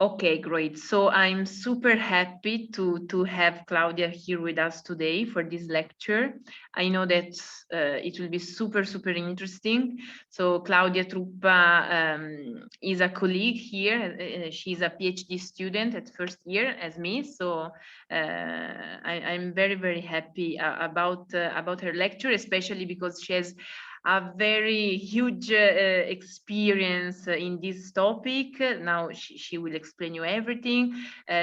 Okay, great. So I'm super happy to have Claudia here with us today for this lecture. I know that it will be super interesting. So Claudia Truppa is a colleague here. She's a PhD student at first year as me. So I'm very happy about her lecture, especially because she has a very huge experience in this topic. Now she will explain you everything.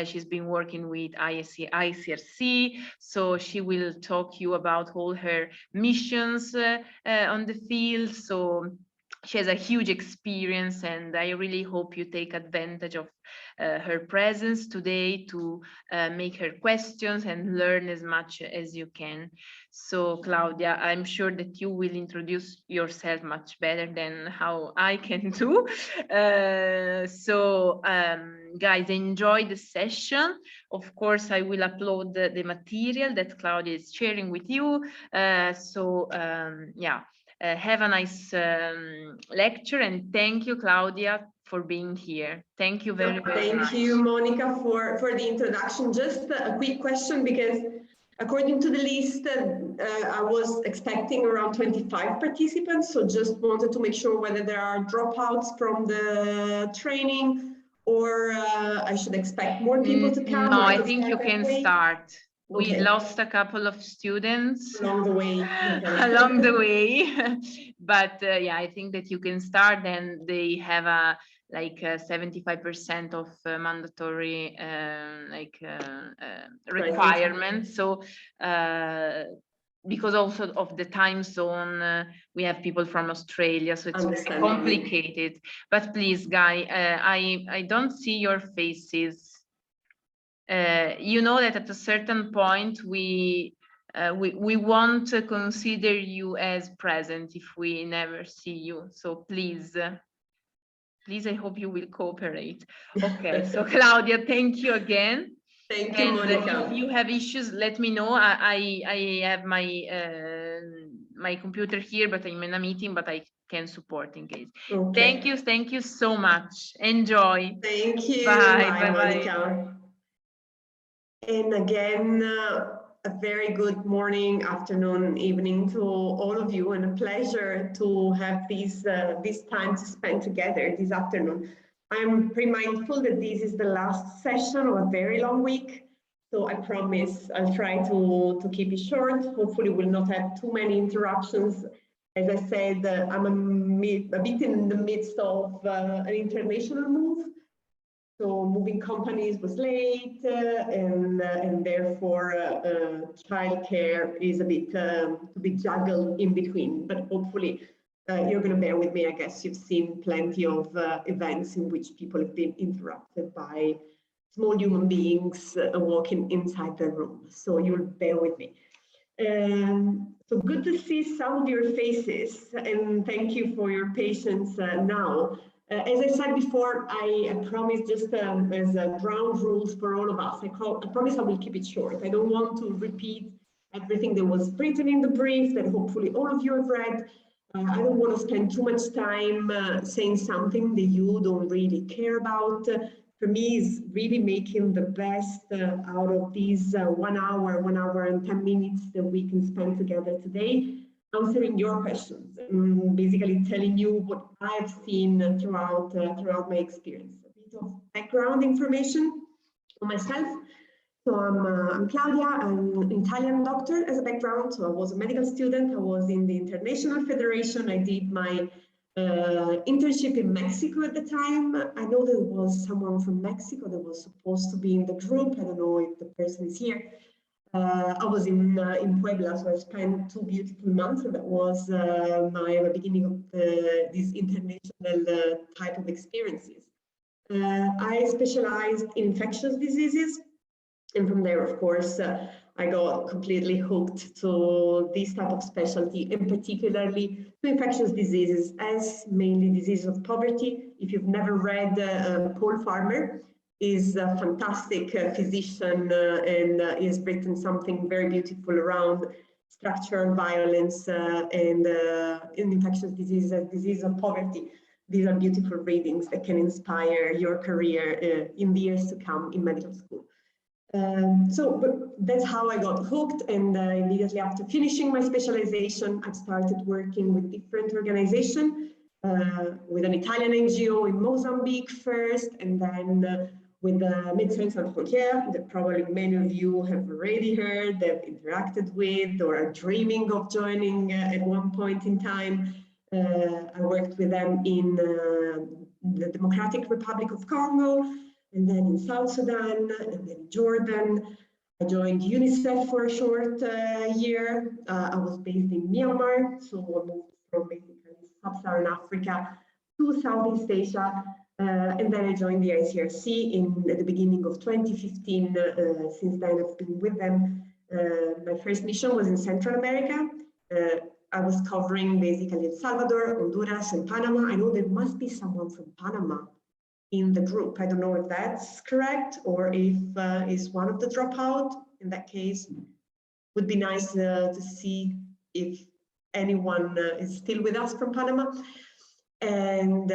She's been working with ICRC, so she will talk you about all her missions on the field. So she has a huge experience, and I really hope you take advantage of her presence today to make her questions and learn as much as you can. So Claudia, I'm sure that you will introduce yourself much better than how I can do. Guys, enjoy the session. Of course, I will upload the material that Claudia is sharing with you. Yeah. Have a nice lecture, and thank you, Claudia, for being here. Thank you very much. Thank you, Monica, for the introduction. Just a quick question, because according to the list, I was expecting around 25 participants, so just wanted to make sure whether there are dropouts from the training, or I should expect more people to come. No, I think you can start. We Okay. lost a couple of students along the way. Okay. along the way, but yeah, I think that you can start. And they have a 75% of mandatory requirements. So because also of the time zone, we have people from Australia, so it's very complicated. But please, Guy, I don't see your faces. You know that at a certain point we won't consider you as present if we never see you. So please, I hope you will cooperate. Okay, so Claudia, thank you again. Thank you, Monica. You have issues, let me know. I have my computer here, but I'm in a meeting, but I can support in case. Okay. Thank you so much. Enjoy. Thank you. Bye, Monica. And again, a very good morning, afternoon, evening to all of you, and a pleasure to have this time to spend together this afternoon. I'm pretty mindful that this is the last session of a very long week, so I promise I'll try to keep it short. Hopefully we'll not have too many interruptions. As I said, I'm a bit in the midst of an international move. So moving companies was late, and therefore childcare is a bit juggled in between. But hopefully you're going to bear with me. I guess you've seen plenty of events in which people have been interrupted by small human beings walking inside the room. So you'll bear with me. So good to see some of your faces, and thank you for your patience now. As I said before, I promise, just as ground rules for all of us, I promise I will keep it short. I don't want to repeat everything that was written in the brief that hopefully all of you have read. I don't want to spend too much time saying something that you don't really care about. For me, is really making the best out of these 1 hour and 10 minutes that we can spend together today, answering your questions, and basically telling you what I've seen throughout my experience. A bit of background information on myself. So I'm Claudia. I'm an Italian doctor as a background. So I was a medical student. I was in the International Federation. I did my internship in Mexico at the time. I know there was someone from Mexico that was supposed to be in the group. I don't know if the person is here. I was in Puebla, so I spent 2 beautiful months, and that was my beginning of these international type of experiences. I specialized in infectious diseases, and from there, of course, I got completely hooked to this type of specialty, and particularly to infectious diseases as mainly diseases of poverty. If you've never read Paul Farmer, is a fantastic physician and has written something very beautiful around structural violence and in infectious diseases as disease of poverty. these are beautiful readings that can inspire your career in the years to come in medical school. So that's how I got hooked, and immediately after finishing my specialization, I started working with different organizations, with an Italian NGO in Mozambique first, and then with Médecins Sans Frontières, that probably many of you have already heard, have interacted with, or are dreaming of joining at one point in time. I worked with them in the Democratic Republic of Congo, and then in South Sudan, and then Jordan. I joined UNICEF for a short year. I was based in Myanmar, so I moved from basically Sub-Saharan Africa to Southeast Asia. And then I joined the ICRC at the beginning of 2015. Since then, I've been with them. My first mission was in Central America. I was covering basically El Salvador, Honduras, and Panama. I know there must be someone from Panama in the group. I don't know if that's correct or if is one of the dropout. In that case, would be nice to see if anyone is still with us from Panama. And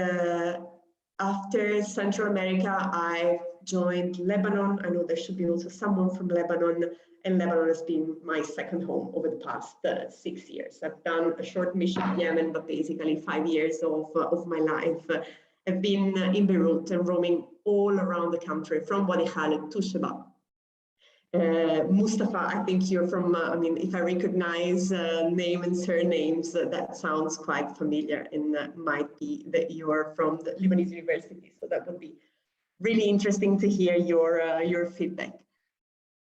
after Central America, I joined Lebanon. I know there should be also someone from Lebanon, and Lebanon has been my second home over the past 6 years. I've done a short mission in Yemen, but basically 5 years of my life have been in Beirut and roaming all around the country, from Wadi Khalid to Sheba. Mustafa, I think you're from, I mean, if I recognize name and surnames, that sounds quite familiar, and might be that you're from the Lebanese University. So that would be really interesting to hear your feedback.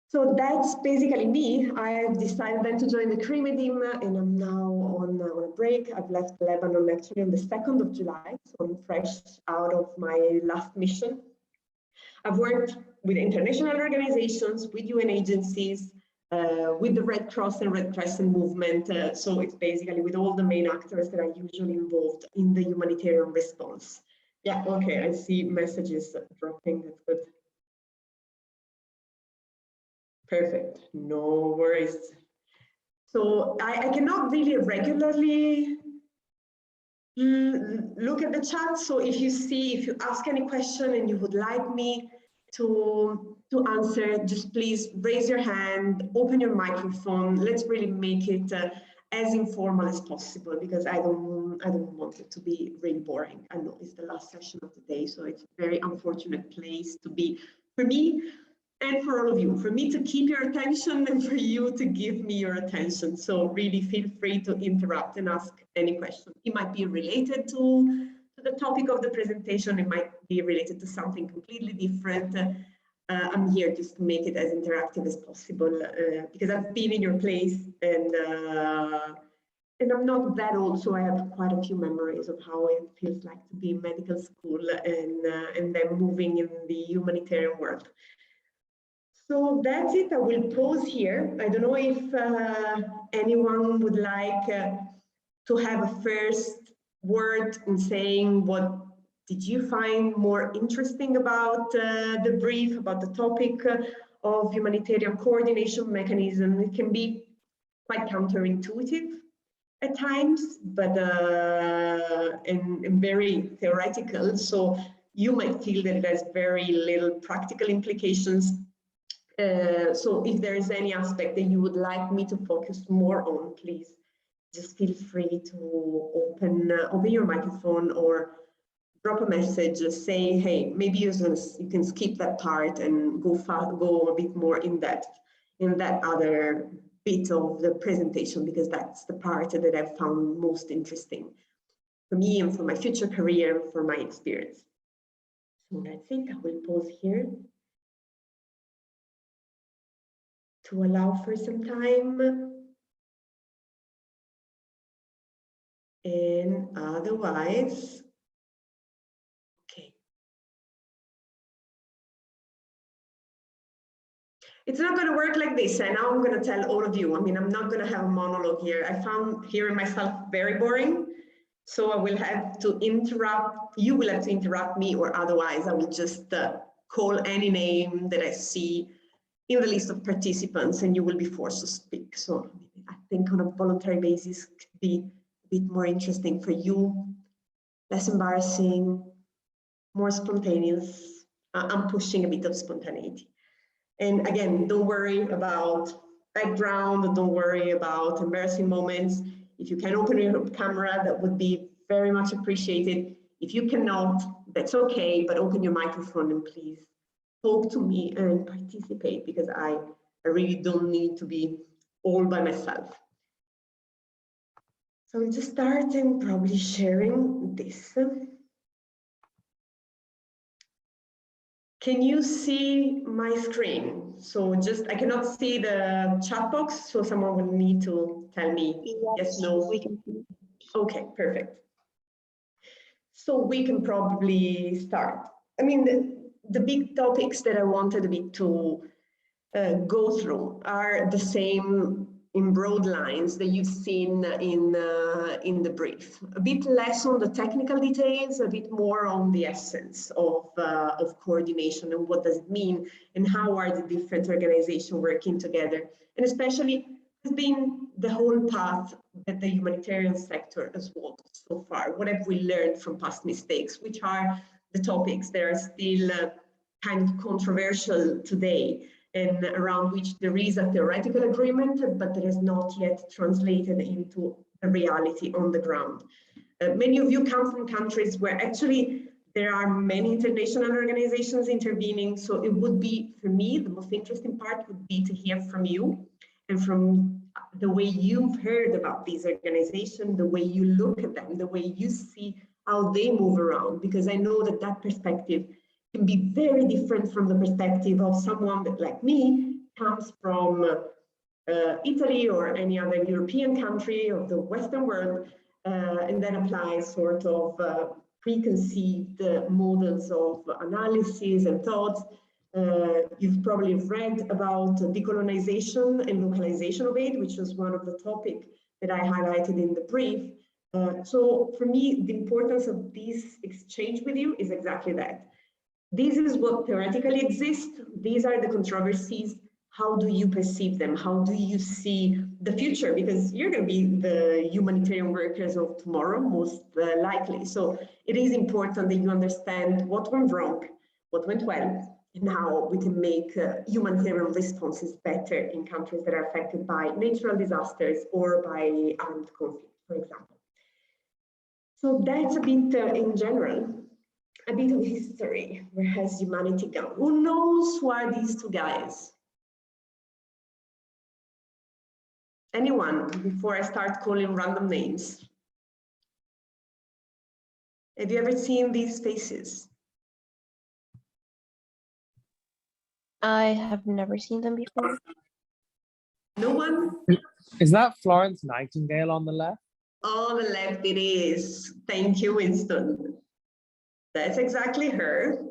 So that's basically me. I've decided then to join the Cream-Edim, and I'm now on a break. I've left Lebanon actually on the 2nd of July, so I'm fresh out of my last mission. I've worked with international organizations, with UN agencies, with the Red Cross and Red Crescent movement. So it's basically with all the main actors that are usually involved in the humanitarian response. Yeah, okay, I see messages dropping, that's good. Perfect, no worries. So I cannot really regularly look at the chat. So if you ask any question and you would like me to answer, just please raise your hand, open your microphone. Let's really make it as informal as possible, because I don't want it to be really boring. I know it's the last session of the day, so it's a very unfortunate place to be for me and for all of you, for me to keep your attention and for you to give me your attention. So really feel free to interrupt and ask any question. It might be related to the topic of the presentation. It might be related to something completely different. I'm here just to make it as interactive as possible, because I've been in your place, and I'm not that old, so I have quite a few memories of how it feels like to be in medical school and then moving in the humanitarian world. So that's it. I will pause here. I don't know if anyone would like to have a first word in saying what did you find more interesting about the brief, about the topic of humanitarian coordination mechanism. It can be quite counterintuitive at times, but and very theoretical. So you might feel that it has very little practical implications. So if there is any aspect that you would like me to focus more on, please just feel free to open your microphone or drop a message, just say, hey, maybe you can skip that part and go a bit more in depth in that other bit of the presentation, because that's the part that I've found most interesting for me and for my future career and for my experience. So that's it. I will pause here to allow for some time. And otherwise, okay. It's not going to work like this, and now I'm going to tell all of you. I mean, I'm not going to have a monologue here. I found hearing myself very boring, so I will have to interrupt. You will have to interrupt me, or otherwise I will just call any name that I see in the list of participants, and you will be forced to speak. So I think on a voluntary basis could be a bit more interesting for you less embarrassing, more spontaneous. I'm pushing a bit of spontaneity. And again, don't worry about background, don't worry about embarrassing moments. If you can open your camera, that would be very much appreciated. If you cannot, that's okay, but open your microphone and please talk to me and participate, because I really don't need to be all by myself. So I'm just starting probably sharing this. Can you see my screen? So just, I cannot see the chat box, so someone will need to tell me yes, no. We can see. Okay, perfect. So we can probably start. I mean, the big topics that I wanted a bit to go through are the same in broad lines that you've seen in the brief. A bit less on the technical details, a bit more on the essence of coordination and what does it mean and how are the different organizations working together. And especially has been the whole path that the humanitarian sector has walked so far. What have we learned from past mistakes? Which are the topics that are still kind of controversial today, and around which there is a theoretical agreement, but that is not yet translated into the reality on the ground. Many of you come from countries where actually there are many international organizations intervening, so it would be, for me, the most interesting part would be to hear from you and from the way you've heard about these organizations, the way you look at them, the way you see how they move around, because I know that that perspective can be very different from the perspective of someone that, like me, comes from Italy or any other European country of the Western world, and then applies sort of preconceived models of analysis and thoughts. You've probably read about decolonization and localization of aid, which was one of the topics that I highlighted in the brief. So for me, the importance of this exchange with you is exactly that. This is what theoretically exists. These are the controversies. How do you perceive them? How do you see the future? Because you're going to be the humanitarian workers of tomorrow, most likely. So it is important that you understand what went wrong, what went well, and how we can make humanitarian responses better in countries that are affected by natural disasters or by armed conflict, for example. So that's a bit in general. A bit of history. Where has humanity gone? Who knows who are these two guys? Anyone, before I start calling random names? Have you ever seen these faces? I have never seen them before. No one? Is that Florence Nightingale on the left? On the left it is. Thank you, Winston. That's exactly her.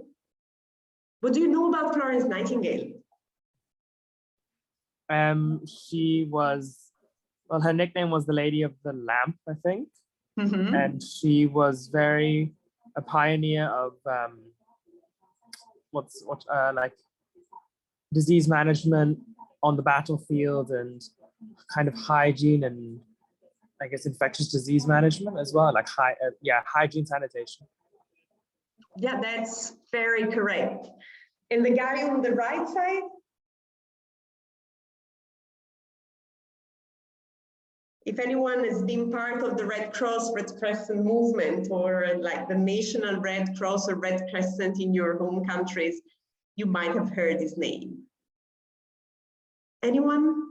What do you know about Florence Nightingale? She was, well, her nickname was the Lady of the Lamp, I think. Mm-hmm. And she was very a pioneer of like disease management on the battlefield and kind of hygiene and I guess infectious disease management as well, like hygiene, sanitation. Yeah, that's very correct. And the guy on the right side? If anyone has been part of the Red Cross, Red Crescent movement, or like the National Red Cross or Red Crescent in your home countries, you might have heard his name. Anyone?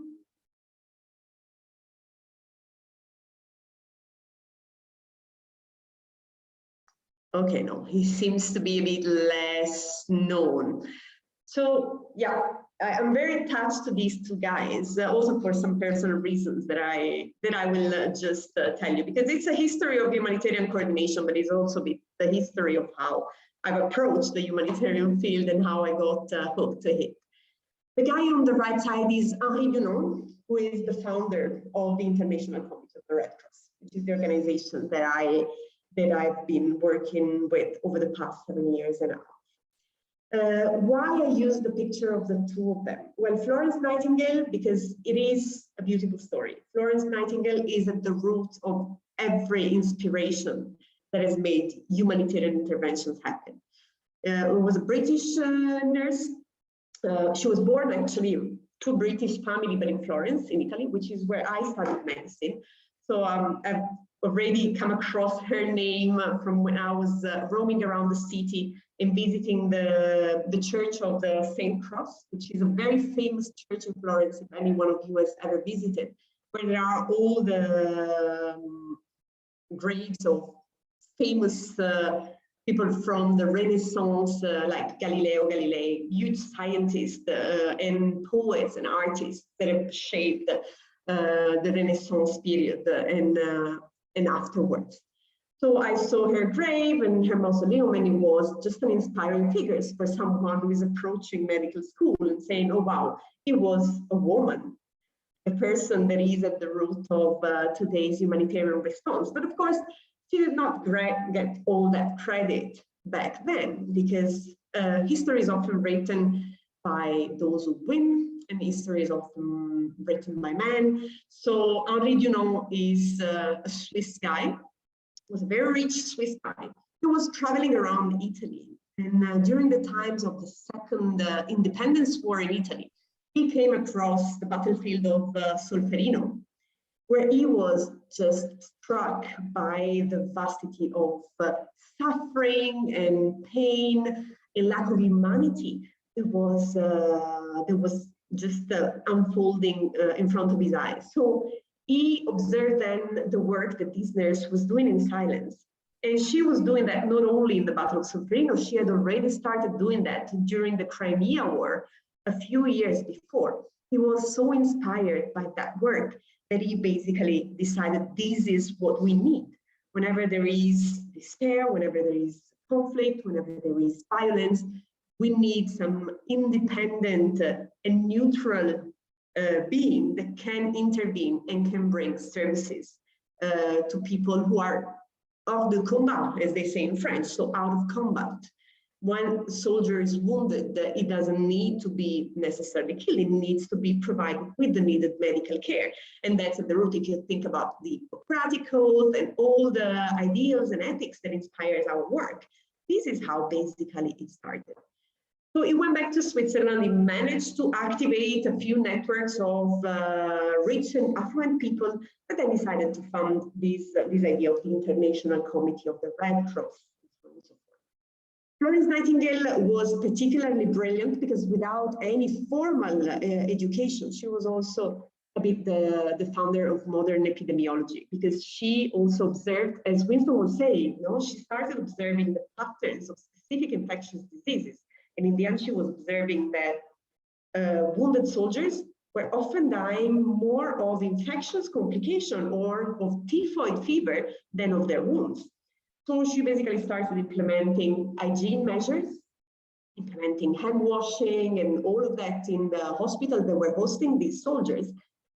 Okay, no, he seems to be a bit less known. So yeah, I'm very attached to these two guys, also for some personal reasons that I will just tell you, because it's a history of humanitarian coordination, but it's also the history of how I've approached the humanitarian field and how I got hooked to it. The guy on the right side is Henri Dunant, who is the founder of the International Committee of the Red Cross, which is the organization that I've been working with over the past 7 years and a half. Why I use the picture of the two of them? Well, Florence Nightingale, because it is a beautiful story. Florence Nightingale is at the root of every inspiration that has made humanitarian interventions happen. It was a British nurse. She was born actually to a British family, but in Florence, in Italy, which is where I studied medicine. So I've already come across her name from when I was roaming around the city and visiting the Church of the St. Cross, which is a very famous church in Florence, if any one of you has ever visited, where there are all the graves of famous people from the Renaissance, like Galileo Galilei, huge scientists and poets and artists that have shaped the Renaissance period and afterwards. So I saw her grave and her mausoleum, and it was just an inspiring figure for someone who is approaching medical school and saying, oh, wow, it was a woman, a person that is at the root of today's humanitarian response. But of course, she did not get all that credit back then, because history is often written by those who win, and history is often written by men. So Henri Dunant is a Swiss guy, was a very rich Swiss guy. He was traveling around Italy, and during the times of the Second Independence War in Italy, he came across the battlefield of Solferino, where he was just struck by the vastity of suffering and pain and lack of humanity. It was just unfolding in front of his eyes. So he observed then the work that this nurse was doing in silence. And she was doing that not only in the Battle of Solferino, she had already started doing that during the Crimea War a few years before. He was so inspired by that work that he basically decided this is what we need. Whenever there is despair, whenever there is conflict, whenever there is violence, we need some independent and neutral being that can intervene and can bring services to people who are hors de combat, as they say in French, so out of combat. When a soldier is wounded, it doesn't need to be necessarily killed, it needs to be provided with the needed medical care. And that's at the root if you think about the Hippocratic Oath and all the ideals and ethics that inspires our work. This is how basically it started. So he went back to Switzerland, he managed to activate a few networks of rich and affluent people, but then decided to fund this idea of the International Committee of the Red Cross. Florence Nightingale was particularly brilliant because without any formal education, she was also a bit the founder of modern epidemiology, because she also observed, as Winston was saying, she started observing the patterns of specific infectious diseases. And in the end, she was observing that wounded soldiers were often dying more of infectious complication or of typhoid fever than of their wounds. So she basically started implementing hygiene measures, implementing hand washing and all of that in the hospital that were hosting these soldiers.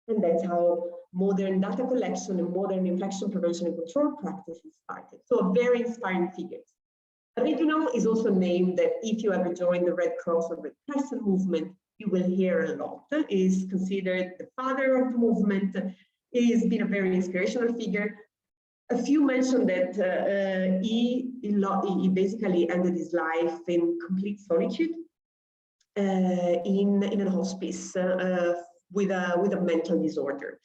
And that's how modern data collection and modern infection prevention and control practices started. So a very inspiring figure. Henri Dunant is also named that if you ever join the Red Cross or Red Crescent movement, you will hear a lot. He is considered the father of the movement. He has been a very inspirational figure. A few mentioned that he basically ended his life in complete solitude in a hospice with a mental disorder.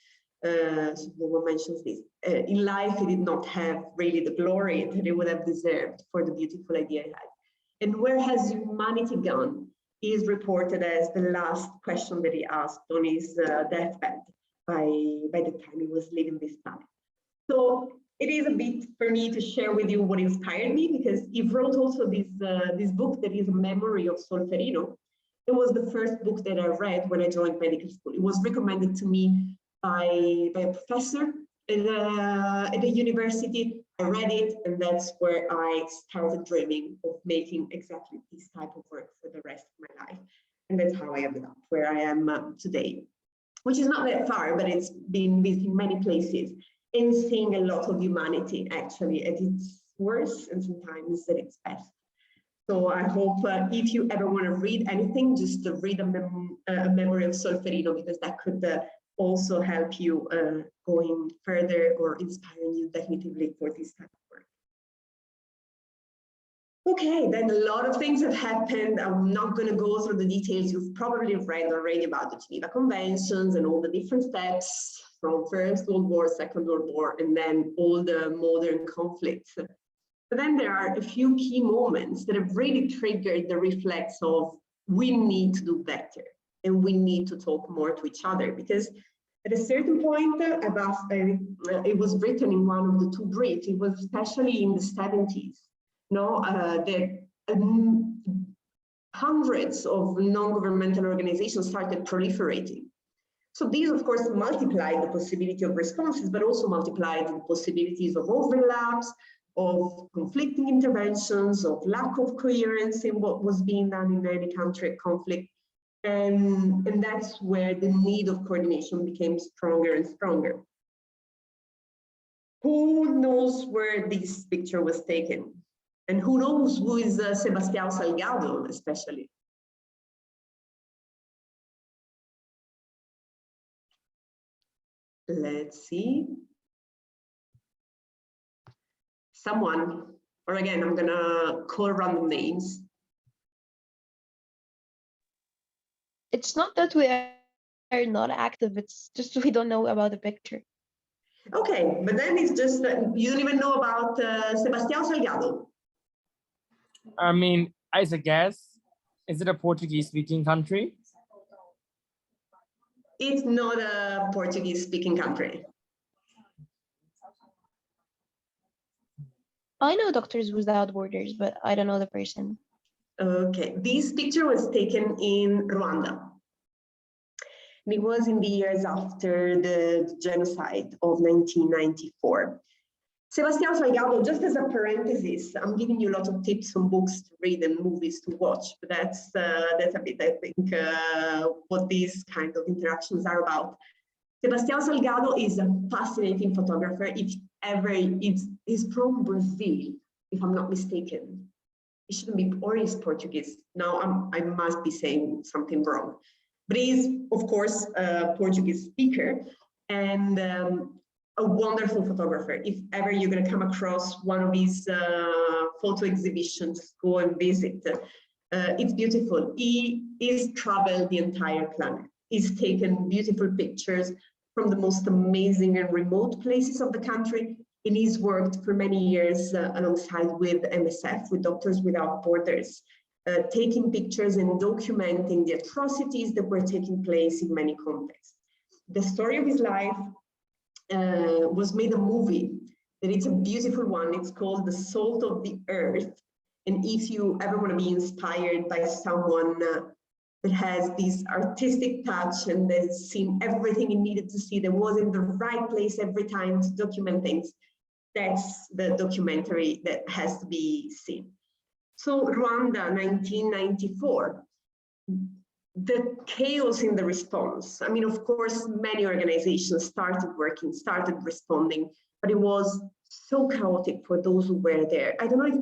So no one mentions this. In life, he did not have really the glory that he would have deserved for the beautiful idea he had. And where has humanity gone? He is reported as the last question that he asked on his deathbed by the time he was leaving this planet. So it is a bit for me to share with you what inspired me, because he wrote also this book that is a memory of Solferino. It was the first book that I read when I joined medical school. It was recommended to me by a professor at the university. I read it, and that's where I started dreaming of making exactly this type of work for the rest of my life. And that's how I ended up where I am today, which is not that far, but it's been visiting many places and seeing a lot of humanity actually at its worst and sometimes at its best. So I hope if you ever want to read anything, just to read a memory of Solferino, because that could also help you going further or inspiring you definitively for this type of work. Okay, then a lot of things have happened. I'm not going to go through the details. You've probably read already about the Geneva Conventions and all the different steps from First World War, Second World War, and then all the modern conflicts. But then there are a few key moments that have really triggered the reflex of we need to do better and we need to talk more to each other, because at a certain point, it was written in one of the two briefs, it was especially in the 70s. No, hundreds of non-governmental organizations started proliferating. So these, of course, multiplied the possibility of responses, but also multiplied the possibilities of overlaps, of conflicting interventions, of lack of coherence in what was being done in any country at conflict. And that's where the need of coordination became stronger and stronger. Who knows where this picture was taken? And who knows who is Sebastião Salgado, especially? Let's see. Someone, or again, I'm gonna call random names. It's not that we are not active, it's just we don't know about the picture. Okay, but then it's just that you don't even know about Sebastião Salgado. I mean, as a guess, is it a Portuguese-speaking country? It's not a Portuguese-speaking country. I know Doctors Without Borders, but I don't know the person. Okay, this picture was taken in Rwanda. And it was in the years after the genocide of 1994. Sebastião Salgado, just as a parenthesis, I'm giving you a lot of tips on books to read and movies to watch, but that's a bit, I think, what these kind of interactions are about. Sebastião Salgado is a fascinating photographer. If ever, he's from Brazil, if I'm not mistaken. He shouldn't be, or he's Portuguese. Now I must be saying something wrong. But he's, of course, a Portuguese speaker and a wonderful photographer. If ever you're going to come across one of his photo exhibitions, go and visit. It's beautiful. He's traveled the entire planet. He's taken beautiful pictures from the most amazing and remote places of the country. And he's worked for many years alongside with MSF, with Doctors Without Borders, taking pictures and documenting the atrocities that were taking place in many contexts. The story of his life was made a movie, and it's a beautiful one. It's called The Salt of the Earth. And if you ever want to be inspired by someone that has this artistic touch and has seen everything he needed to see, that was in the right place every time to document things, that's the documentary that has to be seen. So Rwanda, 1994. The chaos in the response. I mean, of course, many organizations started working, started responding, but it was so chaotic for those who were there. I don't know if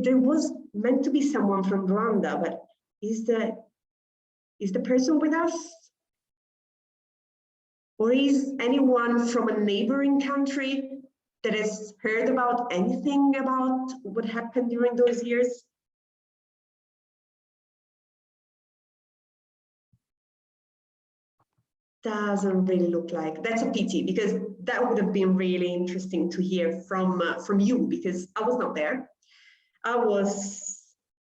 there was meant to be someone from Rwanda, but is the person with us? Or is anyone from a neighboring country that has heard about anything about what happened during those years? Doesn't really look like. That's a pity, because that would have been really interesting to hear from you, because I was not there. I was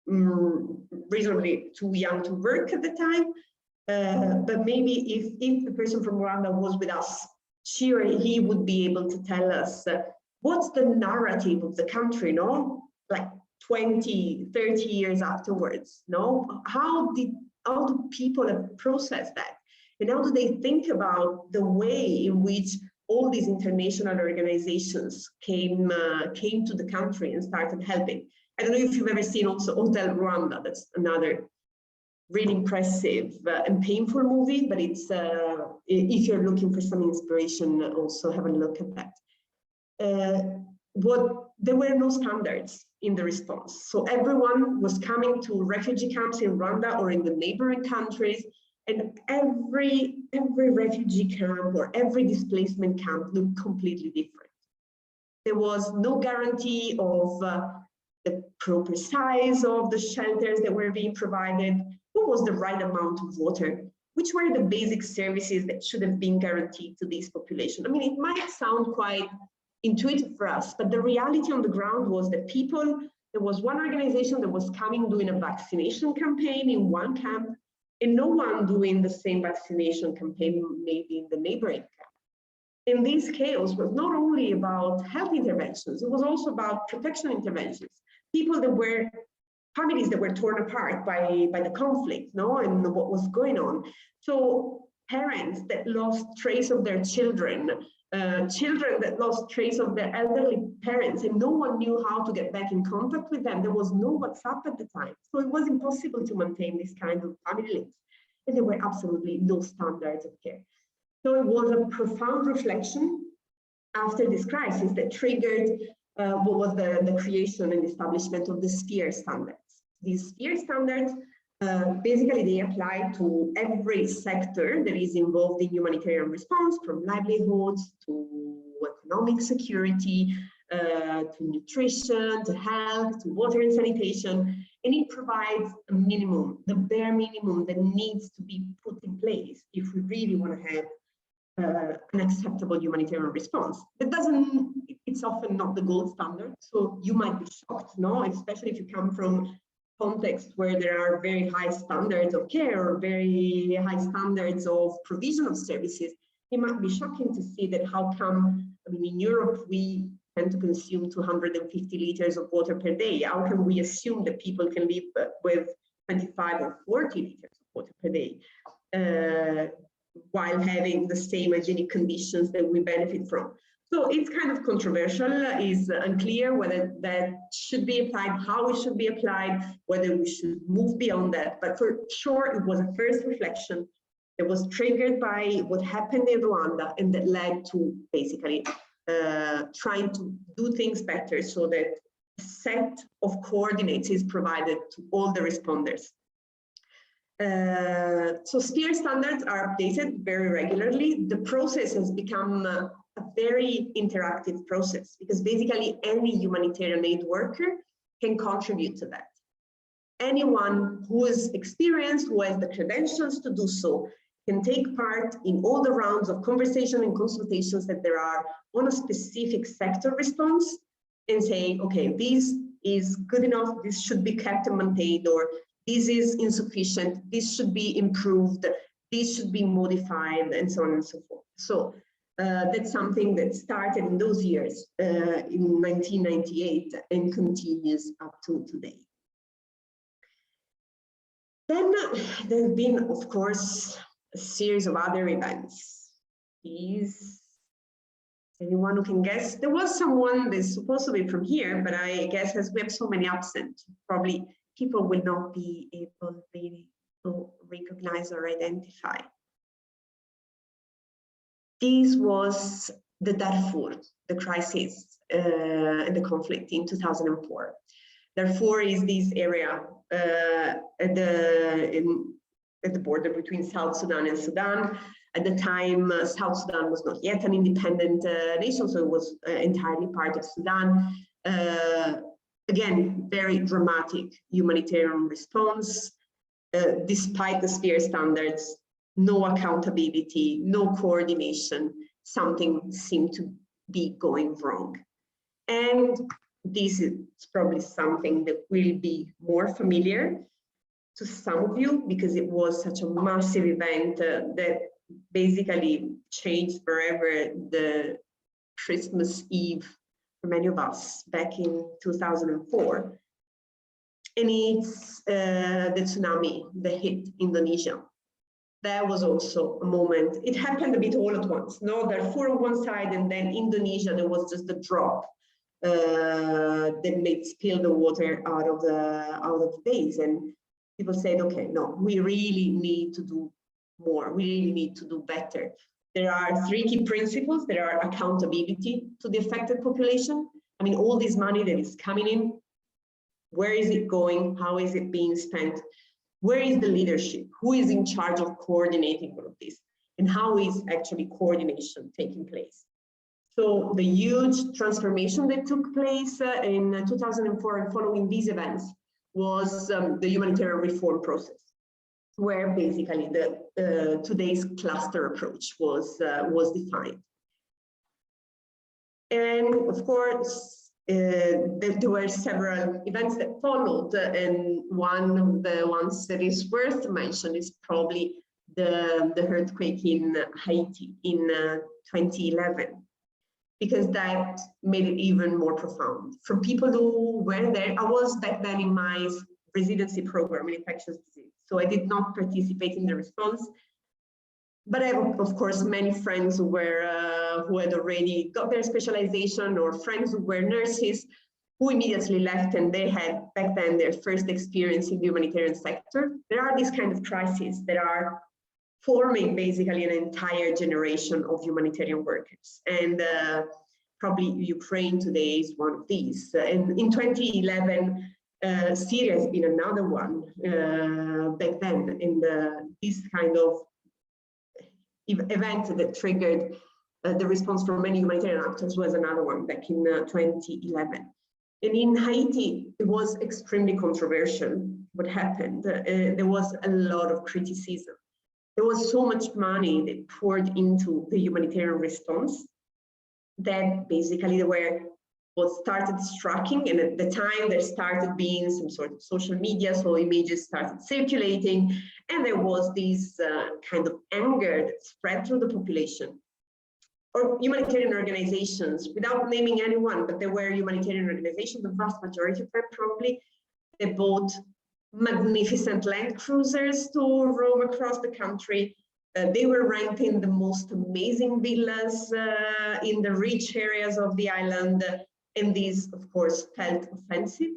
reasonably too young to work at the time, but maybe if the person from Rwanda was with us, sure, he would be able to tell us what's the narrative of the country, no? Like 20, 30 years afterwards, no? How do people have processed that? And how do they think about the way in which all these international organizations came to the country and started helping? I don't know if you've ever seen also Hotel Rwanda. That's another really impressive and painful movie, but it's if you're looking for some inspiration, also have a look at that. There were no standards in the response. So everyone was coming to refugee camps in Rwanda or in the neighboring countries, and every refugee camp or every displacement camp looked completely different. There was no guarantee of the proper size of the shelters that were being provided, what was the right amount of water, which were the basic services that should have been guaranteed to this population. I mean, it might sound quite intuitive for us, but the reality on the ground was that there was one organization that was coming doing a vaccination campaign in one camp, and no one doing the same vaccination campaign maybe in the neighboring camp. And this chaos was not only about health interventions, it was also about protection interventions. Families that were torn apart by the conflict, and what was going on. So parents that lost trace of their children, children that lost trace of their elderly parents, and no one knew how to get back in contact with them. There was no WhatsApp at the time. So it was impossible to maintain this kind of family links. And there were absolutely no standards of care. So it was a profound reflection after this crisis that triggered what was the creation and establishment of the SPHERE standards. These SPHERE standards, basically they apply to every sector that is involved in humanitarian response, from livelihoods to economic security, to nutrition, to health, to water and sanitation. And it provides a minimum, the bare minimum that needs to be put in place if we really want to have an acceptable humanitarian response. It's often not the gold standard. So you might be shocked, especially if you come from context where there are very high standards of care or very high standards of provision of services. It might be shocking to see that how come, in Europe, we tend to consume 250 liters of water per day. How can we assume that people can live with 25 or 40 liters of water per day while having the same hygienic conditions that we benefit from? So it's kind of controversial. It's unclear whether that should be applied, how it should be applied, whether we should move beyond that. But for sure, it was a first reflection that was triggered by what happened in Rwanda, and that led to basically trying to do things better so that a set of coordinates is provided to all the responders. So SPHERE standards are updated very regularly. The process has become a very interactive process because basically any humanitarian aid worker can contribute to that. Anyone who is experienced, who has the credentials to do so, can take part in all the rounds of conversation and consultations that there are on a specific sector response and say, okay, this is good enough, this should be kept and maintained, or this is insufficient, this should be improved, this should be modified, and so on and so forth. So that's something that started in those years, in 1998, and continues up to today. Then there have been, of course, a series of other events. Is anyone who can guess? There was someone that's supposed to be from here, but I guess as we have so many absent, probably people will not be able really to recognize or identify. This was the Darfur, the crisis and the conflict in 2004. Darfur is this area at the border between South Sudan and Sudan. At the time, South Sudan was not yet an independent nation, so it was entirely part of Sudan. Again, very dramatic humanitarian response. Despite the SPHERE standards, no accountability, no coordination, something seemed to be going wrong. And this is probably something that will be more familiar to some of you because it was such a massive event that basically changed forever the Christmas Eve for many of us back in 2004. And it's the tsunami that hit Indonesia. That was also a moment. It happened a bit all at once. No, Darfur on one side, and then Indonesia, there was just the drop that made spill the water out of the base. And people said, okay, no, we really need to do more. We really need to do better. There are three key principles. There are accountability to the affected population. I mean, all this money that is coming in, where is it going? How is it being spent? Where is the leadership? Who is in charge of coordinating all of this? And how is actually coordination taking place? So the huge transformation that took place in 2004 and following these events was the humanitarian reform process, where basically the today's cluster approach was defined. And of course, there were several events that followed, and one of the ones that is worth mentioning is probably the earthquake in Haiti in 2011, because that made it even more profound. From people who were there, I was back then in my residency program in infectious disease, so I did not participate in the response. But I have, of course, many friends who had already got their specialization, or friends who were nurses who immediately left, and they had back then their first experience in the humanitarian sector. There are these kind of crises that are forming basically an entire generation of humanitarian workers. And probably Ukraine today is one of these. And in 2011, Syria has been another one back then, in this kind of event that triggered the response from many humanitarian actors was another one back in 2011. And in Haiti, it was extremely controversial what happened. There was a lot of criticism. There was so much money that poured into the humanitarian response that basically there were what started striking, and at the time there started being some sort of social media, so images started circulating, and there was this kind of anger that spread through the population. Or humanitarian organizations, without naming anyone, but there were humanitarian organizations, the vast majority of them probably, they bought magnificent land cruisers to roam across the country. They were renting the most amazing villas in the rich areas of the island, and these, of course, felt offensive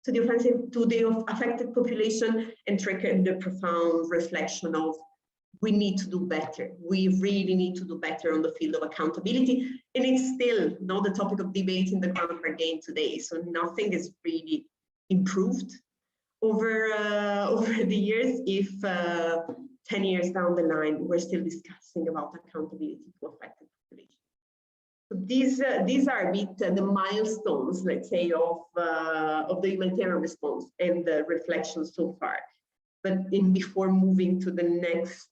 to the affected population, and triggered the profound reflection of, we need to do better. We really need to do better on the field of accountability, and it's still not the topic of debate in the ground again today. So nothing is really improved over the years, if 10 years down the line we're still discussing about accountability to affected populations. So these are a bit the milestones, let's say, of the humanitarian response and the reflections so far. But before moving to the next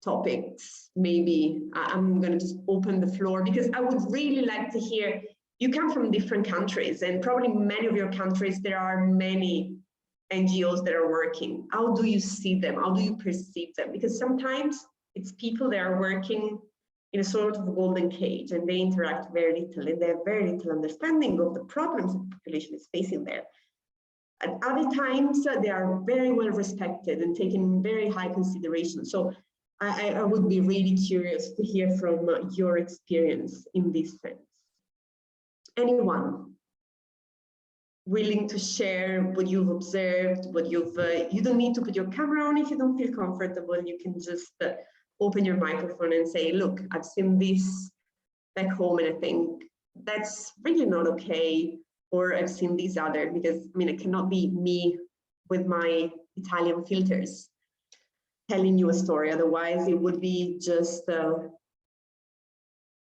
topics, maybe I'm going to just open the floor, because I would really like to hear. You come from different countries, and probably many of your countries, there are many NGOs that are working. How do you see them? How do you perceive them? Because sometimes it's people that are working in a sort of golden cage, and they interact very little, and they have very little understanding of the problems the population is facing there. At other times, they are very well respected and taken in very high consideration. So I would be really curious to hear from your experience in this sense. Anyone willing to share what you've observed, what you've, you don't need to put your camera on if you don't feel comfortable. You can just open your microphone and say, look, I've seen this back home and I think that's really not okay. Or I've seen these other, because I mean, it cannot be me with my Italian filters telling you a story. Otherwise it would be just a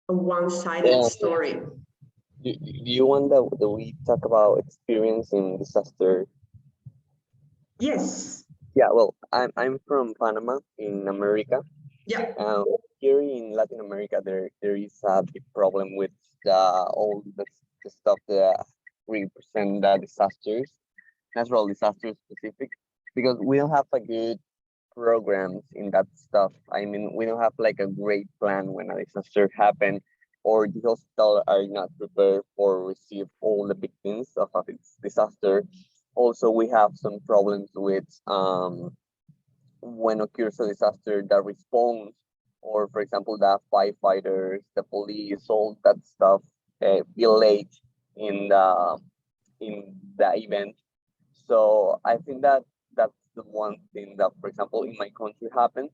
one-sided story. Do you want that we talk about experience in disaster? Yes. Yeah, well, I'm from Panama in America. Yeah. Here in Latin America, there is a big problem with all the stuff that represent the disasters, natural disasters specific, because we don't have a good programs in that stuff. I mean, we don't have like a great plan when a disaster happens, or the hospital are not prepared for receive all the victims of a disaster. Also, we have some problems with when occurs a disaster, the response, or for example, the firefighters, the police, all that stuff feel late in the event. So I think that that's the one thing that, for example, in my country happened.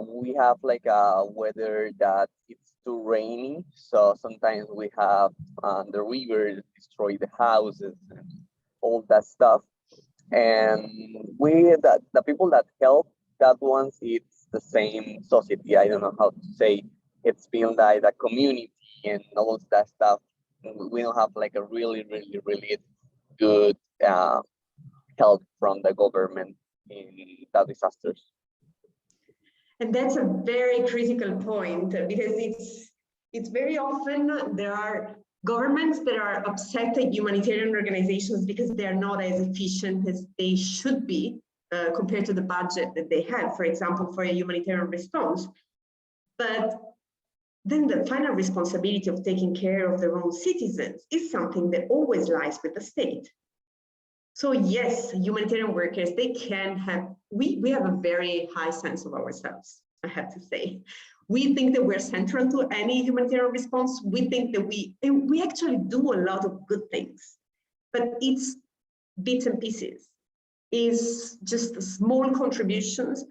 We have like a weather that it's too rainy, so sometimes we have the river destroy the houses and all that stuff. And we that the people that help that ones, it's the same society. I don't know how to say, it's been like a community and all of that stuff. We don't have like a really good help from the government in the disasters. And that's a very critical point, because it's very often there are governments that are upset at humanitarian organizations because they are not as efficient as they should be compared to the budget that they have, for example, for a humanitarian response. But then the final responsibility of taking care of their own citizens is something that always lies with the state. So yes, humanitarian workers, they can have, we have a very high sense of ourselves, I have to say. We think that we're central to any humanitarian response. We think that we actually do a lot of good things, but it's bits and pieces. Is just small contributions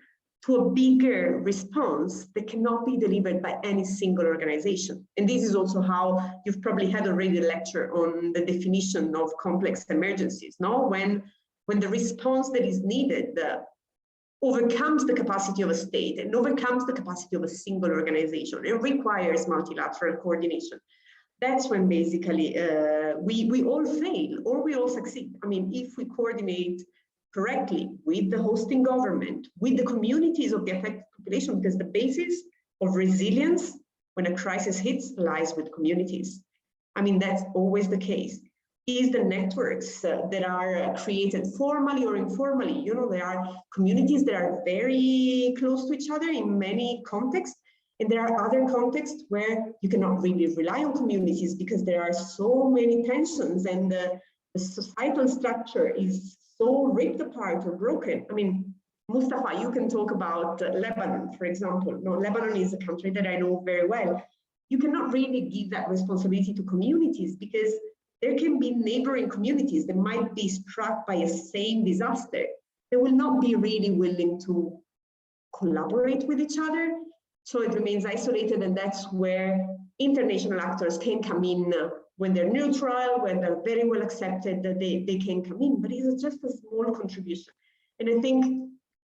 to a bigger response that cannot be delivered by any single organization. And this is also how you've probably had already a lecture on the definition of complex emergencies, no? When the response that is needed overcomes the capacity of a state and overcomes the capacity of a single organization. It requires multilateral coordination. That's when basically we all fail or we all succeed. I mean, if we coordinate correctly with the hosting government, with the communities of the affected population, because the basis of resilience when a crisis hits lies with communities. I mean, that's always the case. Is the networks that are created formally or informally. You know, there are communities that are very close to each other in many contexts, and there are other contexts where you cannot really rely on communities because there are so many tensions and the societal structure is so ripped apart or broken. I mean, Mustafa, you can talk about Lebanon, for example. No, Lebanon is a country that I know very well. You cannot really give that responsibility to communities because there can be neighboring communities that might be struck by a same disaster. They will not be really willing to collaborate with each other. So it remains isolated, and that's where international actors can come in when they're neutral, when they're very well accepted, that they can come in, but it's just a small contribution. And I think,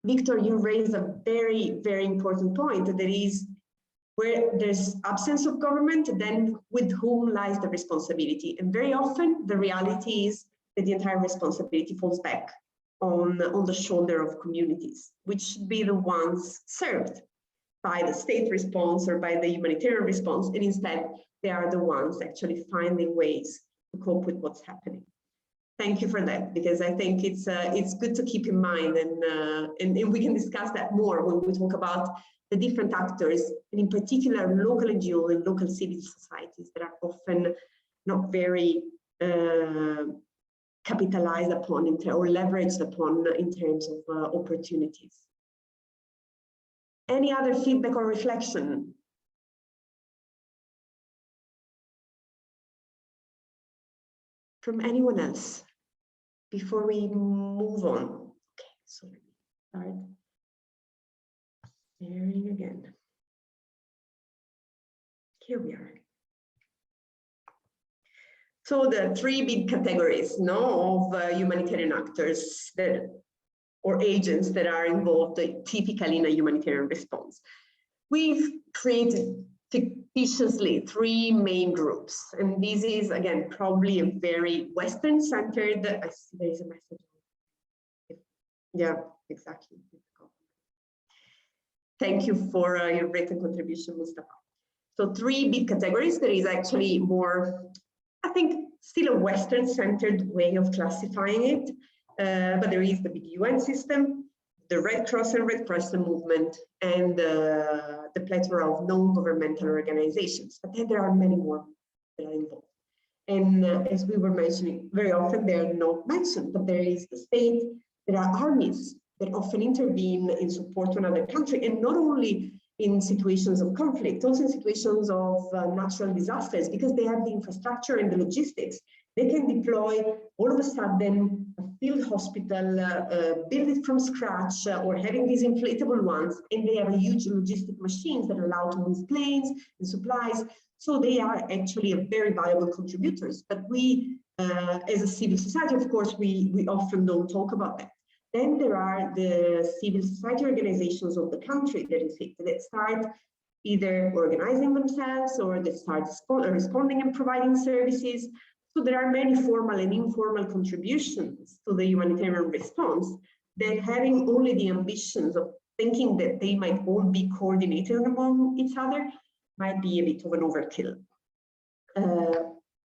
Victor, you raised a very important point, that is where there's absence of government, then with whom lies the responsibility? And very often the reality is that the entire responsibility falls back on the shoulder of communities, which should be the ones served by the state response or by the humanitarian response, and instead they are the ones actually finding ways to cope with what's happening. Thank you for that, because I think it's good to keep in mind, and we can discuss that more when we talk about the different actors, and in particular local NGOs and local civil societies that are often not very capitalized upon or leveraged upon in terms of opportunities. Any other feedback or reflection? From anyone else before we move on? Okay, so let me start sharing again. Here we are. So the three big categories, no, of humanitarian actors that, or agents that are involved typically in a humanitarian response. We've created fictitiously three main groups, and this is again probably a very Western-centered. I see there is a message. Yeah, exactly. Thank you for your written contribution, Mustafa. So three big categories. There is actually more, I think, still a Western-centered way of classifying it, but there is the big UN system, the Red Cross and Red Crescent movement, and the plethora of non-governmental organizations. But then there are many more that are involved. And as we were mentioning, very often they are not mentioned, but there is the state, there are armies that often intervene in support to another country, and not only in situations of conflict, also in situations of natural disasters, because they have the infrastructure and the logistics. They can deploy all of a sudden a field hospital, build it from scratch, or having these inflatable ones, and they have a huge logistic machines that allow to move planes and supplies. So they are actually a very valuable contributors. But we, as a civil society, of course, we often don't talk about that. Then there are the civil society organizations of the country that is hit, that start either organizing themselves or they start responding and providing services. So there are many formal and informal contributions to the humanitarian response that having only the ambitions of thinking that they might all be coordinated among each other might be a bit of an overkill.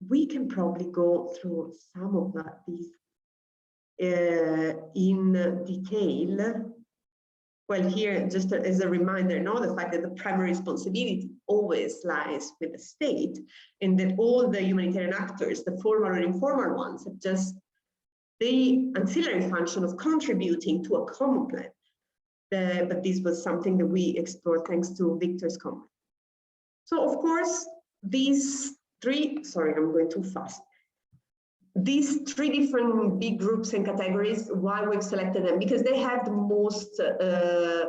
We can probably go through some of these in detail. Well, here, just as a reminder, the fact that the primary responsibility always lies with the state, and that all the humanitarian actors, the formal or informal ones, have just the ancillary function of contributing to a common plan. But this was something that we explored thanks to Victor's comment. So, of course, these three, sorry, I'm going too fast. These three different big groups and categories, why we've selected them? Because they have the most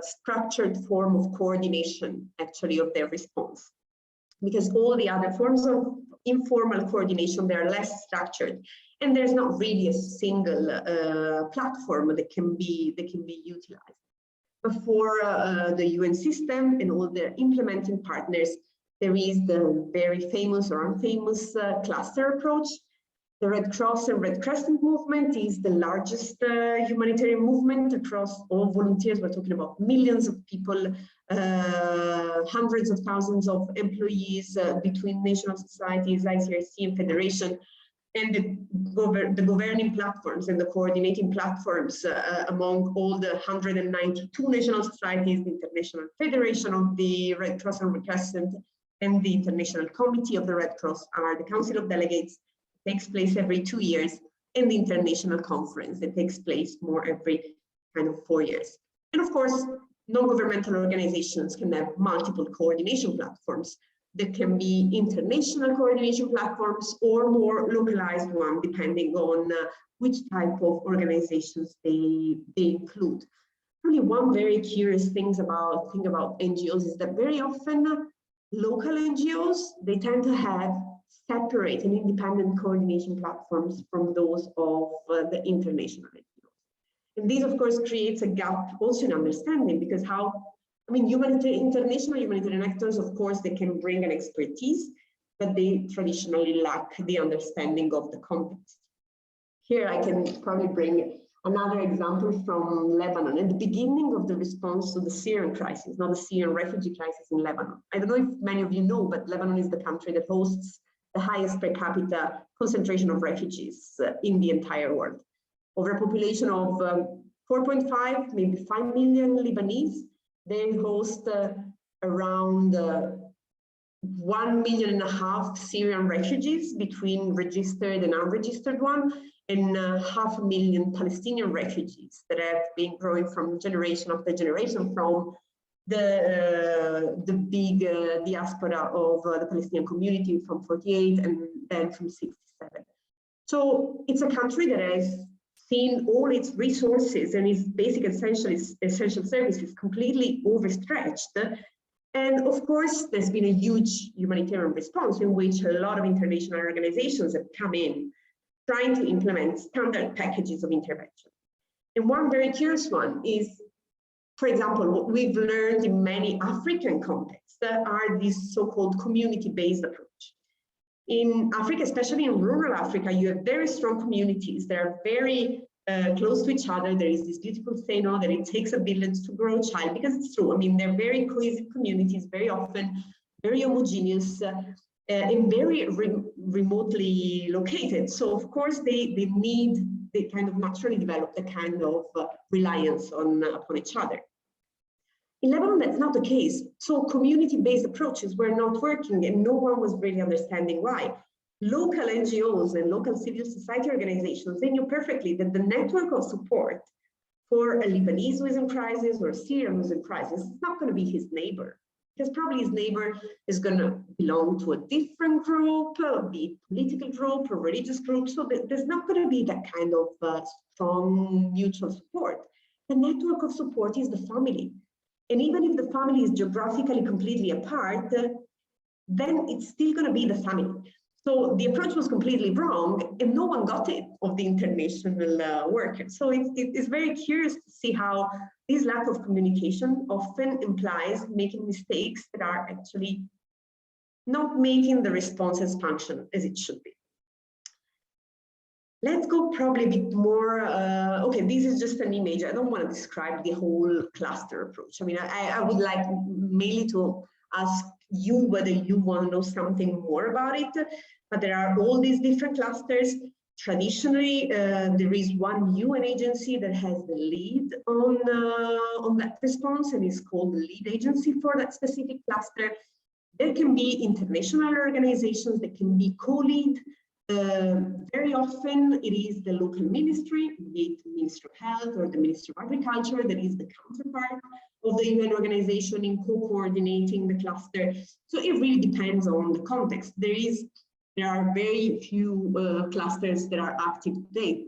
structured form of coordination, actually, of their response. Because all the other forms of informal coordination, they're less structured. And there's not really a single platform that can be utilized. But for the UN system and all their implementing partners, there is the very famous or unfamous cluster approach. The Red Cross and Red Crescent movement is the largest humanitarian movement across all volunteers. We're talking about millions of people, hundreds of thousands of employees between national societies, ICRC and Federation, and the governing platforms and the coordinating platforms among all the 192 national societies, the International Federation of the Red Cross and Red Crescent, and the International Committee of the Red Cross are the Council of Delegates. Takes place every 2 years, and the international conference that takes place more every kind of 4 years. And of course, non-governmental organizations can have multiple coordination platforms. There can be international coordination platforms or more localized one, depending on which type of organizations they include. Really, one very curious thing about NGOs is that very often local NGOs, they tend to have separate and independent coordination platforms from those of the international NGOs. And this, of course, creates a gap also in understanding, because international humanitarian actors, of course, they can bring an expertise, but they traditionally lack the understanding of the context. Here, I can probably bring another example from Lebanon. At the beginning of the response to the Syrian crisis, not the Syrian refugee crisis in Lebanon. I don't know if many of you know, but Lebanon is the country that hosts the highest per capita concentration of refugees in the entire world. Over a population of 4.5, maybe 5 million Lebanese, they host around 1.5 million Syrian refugees, between registered and unregistered one, and 500,000 Palestinian refugees that have been growing from generation after generation from the big diaspora of the Palestinian community from 48 and then from 67. So it's a country that has seen all its resources and its basic essential services completely overstretched. And of course, there's been a huge humanitarian response in which a lot of international organizations have come in trying to implement standard packages of intervention. And one very curious one is, for example, what we've learned in many African contexts are these so-called community-based approach. In Africa, especially in rural Africa, you have very strong communities that are very close to each other. There is this beautiful saying that it takes a village to grow a child, because it's true. I mean, they're very cohesive communities, very often very homogeneous and very remotely located. So of course, they kind of naturally develop a kind of reliance upon each other. In Lebanon, that's not the case. So community-based approaches were not working, and no one was really understanding why. Local NGOs and local civil society organizations, they knew perfectly that the network of support for a Lebanese who is in crisis or a Syrian who is in crisis is not going to be his neighbor, because probably his neighbor is going to belong to a different group, be it political group or religious group. So there's not going to be that kind of strong mutual support. The network of support is the family. And even if the family is geographically completely apart, then it's still going to be the family. So the approach was completely wrong, and no one got it of the international workers. So it's very curious to see how this lack of communication often implies making mistakes that are actually not making the responses function as it should be. Let's go probably a bit more, okay, this is just an image. I don't want to describe the whole cluster approach. I mean, I would like mainly to ask you whether you want to know something more about it, but there are all these different clusters. Traditionally, there is one UN agency that has the lead on that response and is called the lead agency for that specific cluster. There can be international organizations that can be co-lead. Very often it is the local ministry, be it the Ministry of Health or the Ministry of Agriculture, that is the counterpart of the UN organization in co-coordinating the cluster. So it really depends on the context. There are very few clusters that are active today.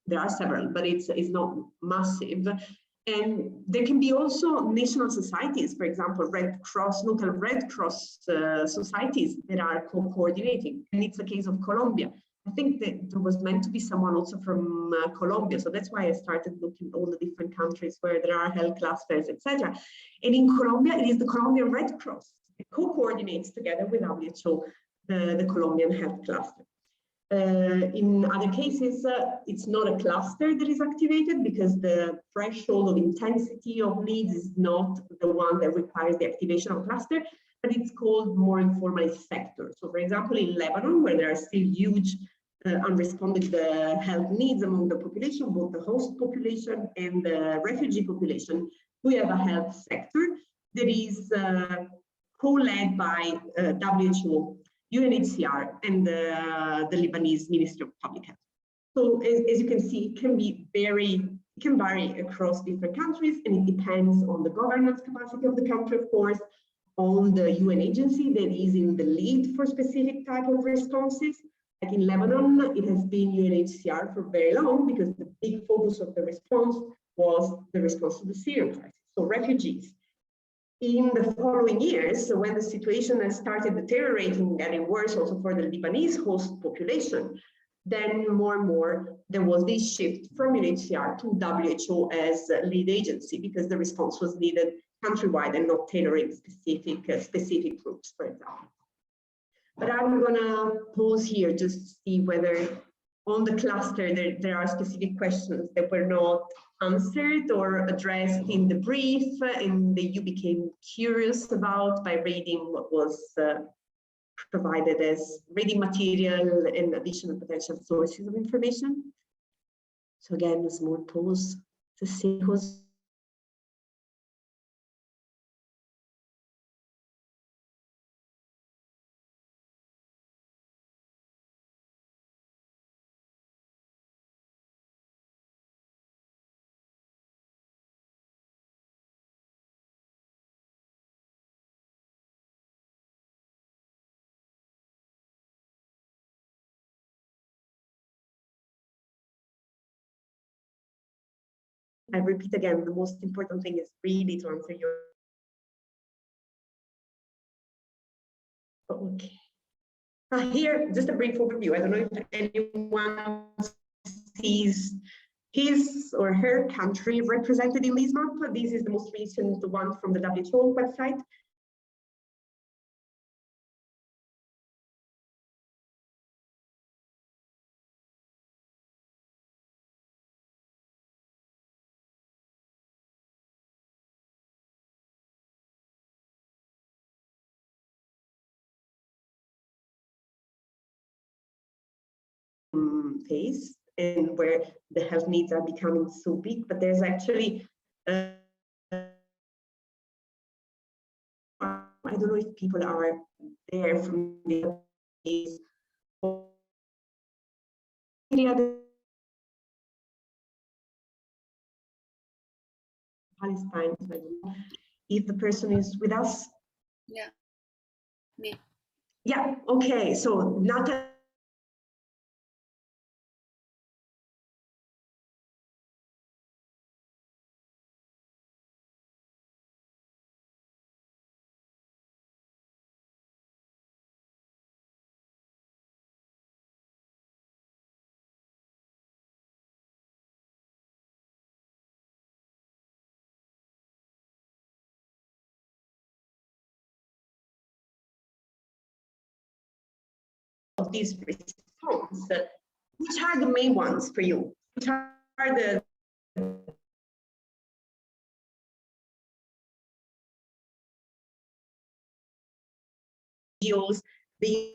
There are several, but it's not massive. And there can be also national societies, for example, local Red Cross societies that are co-coordinating. And it's the case of Colombia. I think that there was meant to be someone also from Colombia. So that's why I started looking at all the different countries where there are health clusters, etc. And in Colombia, it is the Colombian Red Cross. It co-coordinates together with WHO, the Colombian health cluster. In other cases, it's not a cluster that is activated because the threshold of intensity of needs is not the one that requires the activation of a cluster, but it's called more informally sector. So for example, in Lebanon, where there are still huge unresponded health needs among the population, both the host population and the refugee population, we have a health sector that is co-led by WHO, UNHCR, and the Lebanese Ministry of Public Health. So as you can see, it can vary across different countries, and it depends on the governance capacity of the country, of course, on the UN agency that is in the lead for specific type of responses. Like in Lebanon, it has been UNHCR for very long because the big focus of the response was the response to the Syrian crisis, so refugees. In the following years, so when the situation has started deteriorating, getting worse also for the Lebanese host population, then more and more there was this shift from UNHCR to WHO as lead agency because the response was needed countrywide and not tailoring specific groups, for example. But I'm gonna pause here just to see whether on the cluster there are specific questions that were not answered or addressed in the brief and that you became curious about by reading what was provided as reading material and additional potential sources of information. So again, a small pause to see who's I repeat again, the most important thing is really to answer your. Okay. Here, just a brief overview. I don't know if anyone sees his or her country represented in this map. This is the most recent one from the WHO website. Phase and where the health needs are becoming so big, but there's actually I don't know if people are there from the days Palestine. If the person is with us, yeah, me. Yeah, okay, so Natalie. of these response, which are the main ones for you? Which are the videos, the